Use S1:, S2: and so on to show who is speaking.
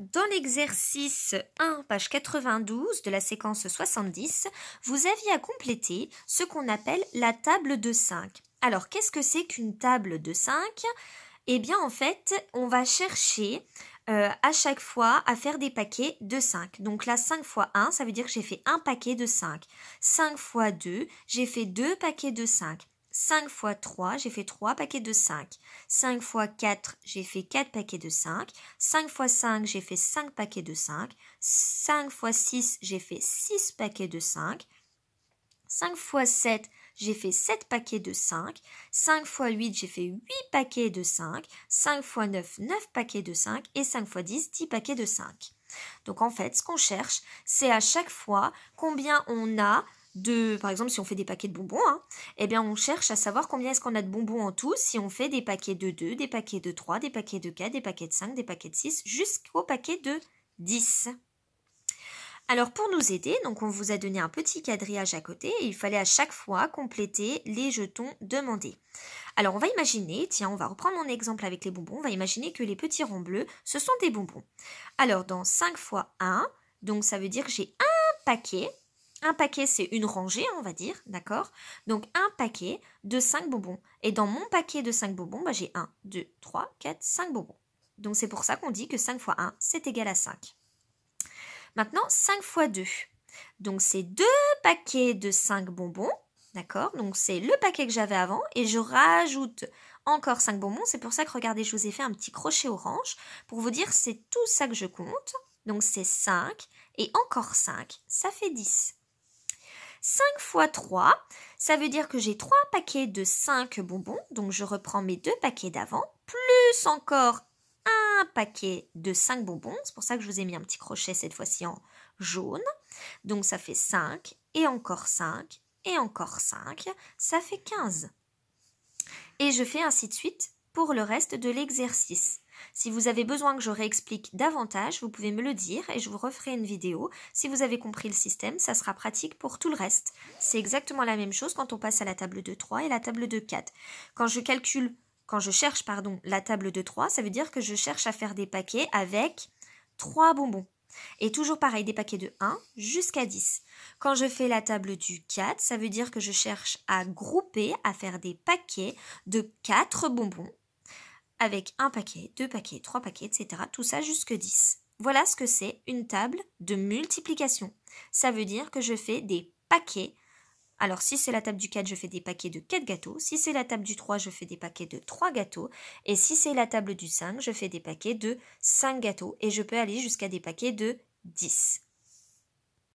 S1: Dans l'exercice 1, page 92 de la séquence 70, vous aviez à compléter ce qu'on appelle la table de 5. Alors, qu'est-ce que c'est qu'une table de 5? Eh bien, en fait, on va chercher à chaque fois à faire des paquets de 5. Donc là, 5 fois 1, ça veut dire que j'ai fait un paquet de 5. 5 fois 2, j'ai fait 2 paquets de 5. 5 fois 3, j'ai fait 3 paquets de 5. 5 fois 4, j'ai fait 4 paquets de 5. 5 fois 5, j'ai fait 5 paquets de 5. 5 fois 6, j'ai fait 6 paquets de 5. 5 fois 7, j'ai fait 7 paquets de 5. 5 fois 8, j'ai fait 8 paquets de 5. 5 fois 9, 9 paquets de 5. Et 5 fois 10, 10 paquets de 5. Donc en fait, ce qu'on cherche, c'est à chaque fois combien on a par exemple, si on fait des paquets de bonbons, eh bien on cherche à savoir combien est-ce qu'on a de bonbons en tout si on fait des paquets de 2, des paquets de 3, des paquets de 4, des paquets de 5, des paquets de 6, jusqu'au paquet de 10. Alors pour nous aider, donc on vous a donné un petit quadrillage à côté et il fallait à chaque fois compléter les jetons demandés. Alors on va imaginer, tiens, on va reprendre mon exemple avec les bonbons, on va imaginer que les petits ronds bleus, ce sont des bonbons. Alors dans 5 fois 1, donc ça veut dire que j'ai un paquet. Un paquet, c'est une rangée, on va dire, d'accord? Donc, un paquet de 5 bonbons. Et dans mon paquet de 5 bonbons, j'ai 1, 2, 3, 4, 5 bonbons. Donc, c'est pour ça qu'on dit que 5 fois 1, c'est égal à 5. Maintenant, 5 fois 2. Donc, c'est 2 paquets de 5 bonbons, d'accord? Donc, c'est le paquet que j'avais avant et je rajoute encore 5 bonbons. C'est pour ça que, regardez, je vous ai fait un petit crochet orange pour vous dire c'est tout ça que je compte. Donc, c'est 5 et encore 5, ça fait 10. 5 fois 3, ça veut dire que j'ai 3 paquets de 5 bonbons, donc je reprends mes 2 paquets d'avant, plus encore un paquet de 5 bonbons, c'est pour ça que je vous ai mis un petit crochet cette fois-ci en jaune, donc ça fait 5, et encore 5, et encore 5, ça fait 15. Et je fais ainsi de suite pour le reste de l'exercice. Si vous avez besoin que je réexplique davantage, vous pouvez me le dire et je vous referai une vidéo. Si vous avez compris le système, ça sera pratique pour tout le reste. C'est exactement la même chose quand on passe à la table de 3 et la table de 4. Quand je cherche la table de 3, ça veut dire que je cherche à faire des paquets avec 3 bonbons. Et toujours pareil, des paquets de 1 jusqu'à 10. Quand je fais la table du 4, ça veut dire que je cherche à grouper, à faire des paquets de 4 bonbons avec un paquet, 2 paquets, 3 paquets, etc. Tout ça jusque 10. Voilà ce que c'est une table de multiplication. Ça veut dire que je fais des paquets. Alors si c'est la table du 4, je fais des paquets de 4 gâteaux. Si c'est la table du 3, je fais des paquets de 3 gâteaux. Et si c'est la table du 5, je fais des paquets de 5 gâteaux. Et je peux aller jusqu'à des paquets de 10.